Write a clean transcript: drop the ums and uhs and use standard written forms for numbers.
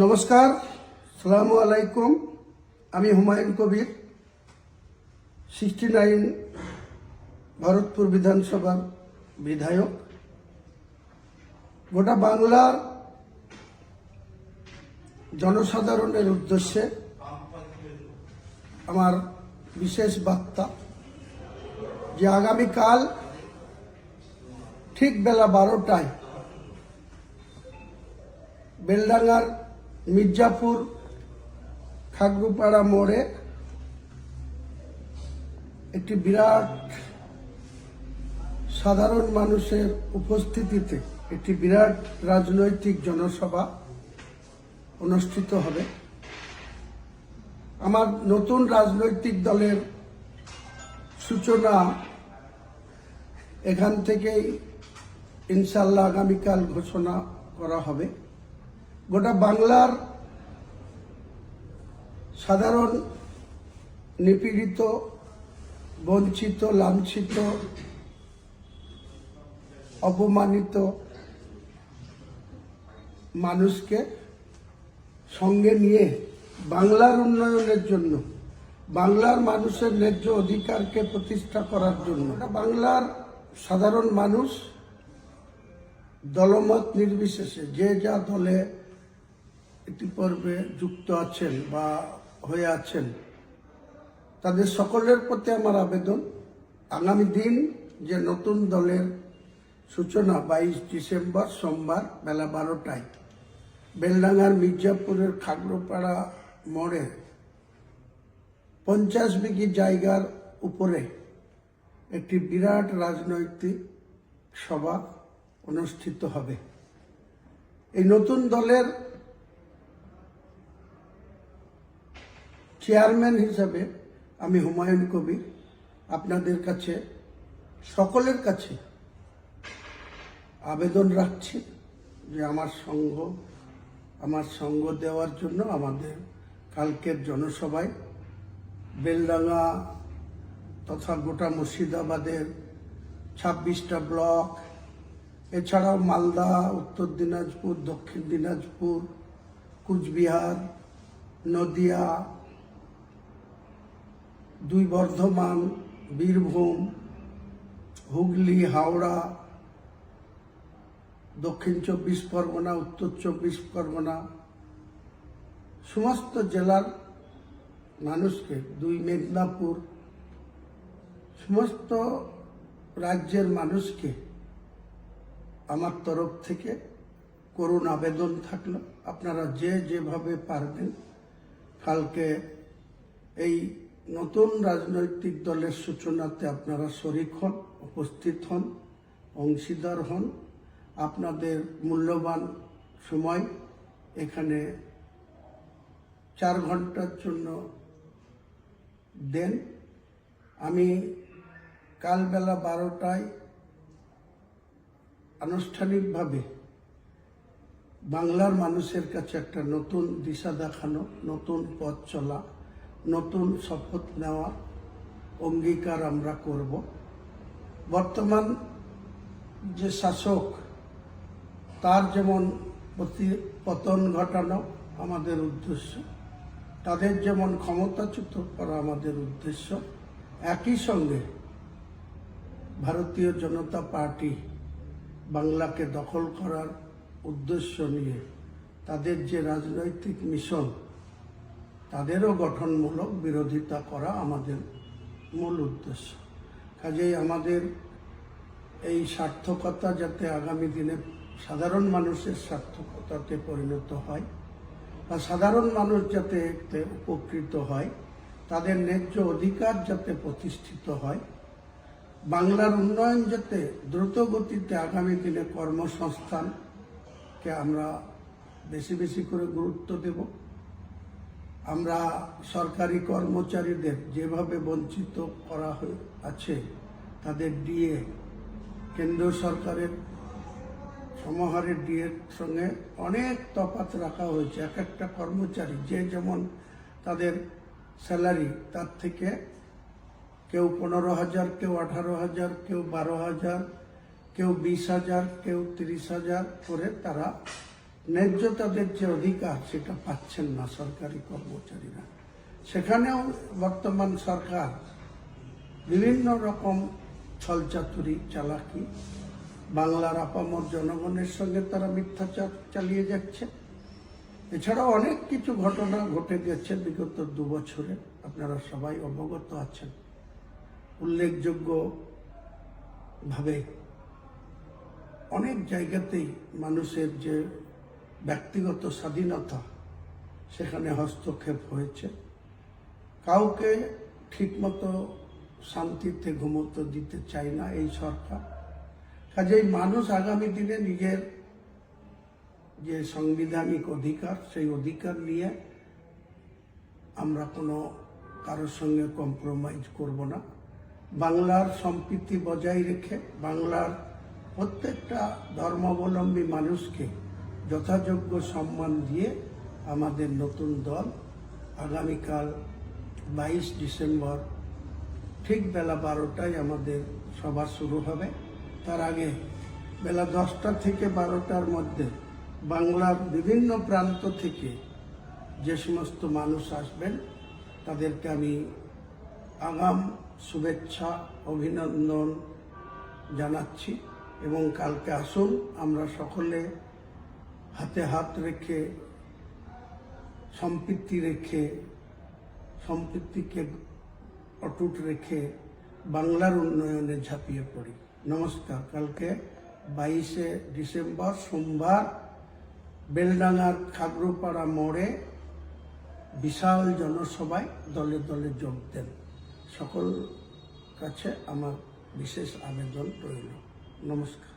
নমস্কার, সালামু আলাইকুম। আমি হুমায়ুন কবির, 69 ভরতপুর বিধানসভার বিধায়ক। গোটা বাংলার জনসাধারণের উদ্দেশ্যে আমার বিশেষ বার্তা যে আগামীকাল ঠিক বেলা 12টায় বেলডাঙ্গার মির্জাপুর খাগড়ুপাড়া মোড়ে একটি বিরাট সাধারণ মানুষের উপস্থিতিতে একটি বিরাট রাজনৈতিক জনসভা অনুষ্ঠিত হবে। আমার নতুন রাজনৈতিক দলের সূচনা এখান থেকেই ইনশাল্লাহ আগামীকাল ঘোষণা করা হবে। গোটা বাংলার সাধারণ নিপীড়িত, বঞ্চিত, লাঞ্ছিত, অপমানিত মানুষকে সঙ্গে নিয়ে বাংলার উন্নয়নের জন্য, বাংলার মানুষের ন্যায্য অধিকারকে প্রতিষ্ঠা করার জন্য বাংলার সাধারণ মানুষ দলমত নির্বিশেষে যে যা দলে ইতিপূর্বে যুক্ত আছেন বা হয়ে আছেন, তাদের সকলের প্রতি আমার আবেদন, আগামী দিন যে নতুন দলের সূচনা 22 ডিসেম্বর সোমবার বেলা 12টায় বেলডাঙ্গার মির্জাপুরের খাগড়ুপাড়া মোড়ে 50 বিঘি জায়গার উপরে একটি বিরাট রাজনৈতিক সভা অনুষ্ঠিত হবে। এই নতুন দলের চেয়ারম্যান হিসাবে আমি হুমায়ুন কবির আপনাদের কাছে, সকলের কাছে আবেদন রাখছি যে আমার সঙ্গ দেওয়ার জন্য আমাদের কালকের জনসভায় বেলডাঙ্গা তথা গোটা মুর্শিদাবাদের 26টা ব্লক, এছাড়াও মালদা, উত্তর দিনাজপুর, দক্ষিণ দিনাজপুর, কুচবিহার, নদিয়া, 2 বর্ধমান, বীরভূম, হুগলি, হাওড়া, দক্ষিণ 24 পরগনা, উত্তর 24 পরগনা, সমস্ত জেলার মানুষকে, 2 মেদিনীপুর, সমস্ত রাজ্যের মানুষকে আমার তরফ থেকে করুণ আবেদন থাকলো, আপনারা যেভাবে পারবেন কালকে এই নতুন রাজনৈতিক দলের সূচনাতে আপনারা শরিক হন, উপস্থিত হন, অংশীদার হন। আপনাদের মূল্যবান সময় এখানে 4 ঘন্টার জন্য দেন। আমি কাল বেলা 12টায় আনুষ্ঠানিকভাবে বাংলার মানুষের কাছে একটা নতুন দিশা দেখানো, নতুন পথ চলা, নতুন শপথ নেওয়া, অঙ্গীকার আমরা করব। বর্তমান যে শাসক, তার যেমন পতন ঘটানো আমাদের উদ্দেশ্য, তাদের যেমন ক্ষমতাচ্যুত করা আমাদের উদ্দেশ্য, একই সঙ্গে ভারতীয় জনতা পার্টি বাংলাকে দখল করার উদ্দেশ্য নিয়ে তাদের যে রাজনৈতিক মিশন, তাদেরও গঠনমূলক বিরোধিতা করা আমাদের মূল উদ্দেশ্য। কাজেই আমাদের এই সার্থকতা যাতে আগামী দিনে সাধারণ মানুষের সার্থকতাতে পরিণত হয় বা সাধারণ মানুষ যাতে এতে উপকৃত হয়, তাদের ন্যায্য অধিকার যাতে প্রতিষ্ঠিত হয়, বাংলার উন্নয়ন যাতে দ্রুত গতিতে আগামী দিনে কর্মসংস্থানকে আমরা বেশি বেশি করে গুরুত্ব দেব। আমরা সরকারি কর্মচারীদের যেভাবে বঞ্চিত করা আছে, তাদের ডিএ কেন্দ্র সরকারের সমাহারের ডিএর সঙ্গে অনেক তফাৎ রাখা হয়েছে। এক একটা কর্মচারী যে যেমন তাদের স্যালারি, তার থেকে কেউ 15,000, কেউ 18,000, কেউ 12,000, কেউ 20,000, কেউ 30,000 করে তারা ন্যায্য তাদের যে অধিকার সেটা পাচ্ছেন না সরকারি কর্মচারীরা। সেখানেও বর্তমান সরকার বিভিন্ন রকম ছলচাতুরি চালাকি, বাংলার আপামর জনগণের সঙ্গে তারা মিথ্যাচার চালিয়ে যাচ্ছে। এছাড়াও অনেক কিছু ঘটনা ঘটে গেছে বিগত 2 বছরে, আপনারা সবাই অবগত আছেন। উল্লেখযোগ্য ভাবে অনেক জায়গাতেই মানুষের যে ব্যক্তিগত স্বাধীনতা সেখানে হস্তক্ষেপ হয়েছে। কাউকে ঠিকমতো শান্তিতে ঘুমোতে দিতে চায় না এই সরকার। কাজেই মানুষ আগামী দিনে নিজের যে সাংবিধানিক অধিকার, সেই অধিকার নিয়ে আমরা কোনো কারোর সঙ্গে কম্প্রোমাইজ করব না। বাংলার সম্প্রীতি বজায় রেখে বাংলার প্রত্যেকটা ধর্মাবলম্বী মানুষকে যথাযোগ্য সম্মান দিয়ে আমাদের নতুন দল আগামীকাল 22 ডিসেম্বর ঠিক বেলা 12টায় আমাদের সভা শুরু হবে। তার আগে বেলা 10টা থেকে 12টার মধ্যে বাংলার বিভিন্ন প্রান্ত থেকে যে সমস্ত মানুষ আসবেন তাদেরকে আমি আগাম শুভেচ্ছা অভিনন্দন জানাচ্ছি। এবং কালকে আসুন আমরা সকলে হাতে হাত রেখে সম্প্রীতিকে অটুট রেখে বাংলার উন্নয়নে ঝাঁপিয়ে পড়ি। নমস্কার। কালকে 22শে ডিসেম্বর সোমবার বেলডাঙ্গার খাগড়ুপাড়া মোড়ে বিশাল জনসভায় দলে দলে যোগ দেন। সকল কাছে আমার বিশেষ আবেদন রইল। নমস্কার।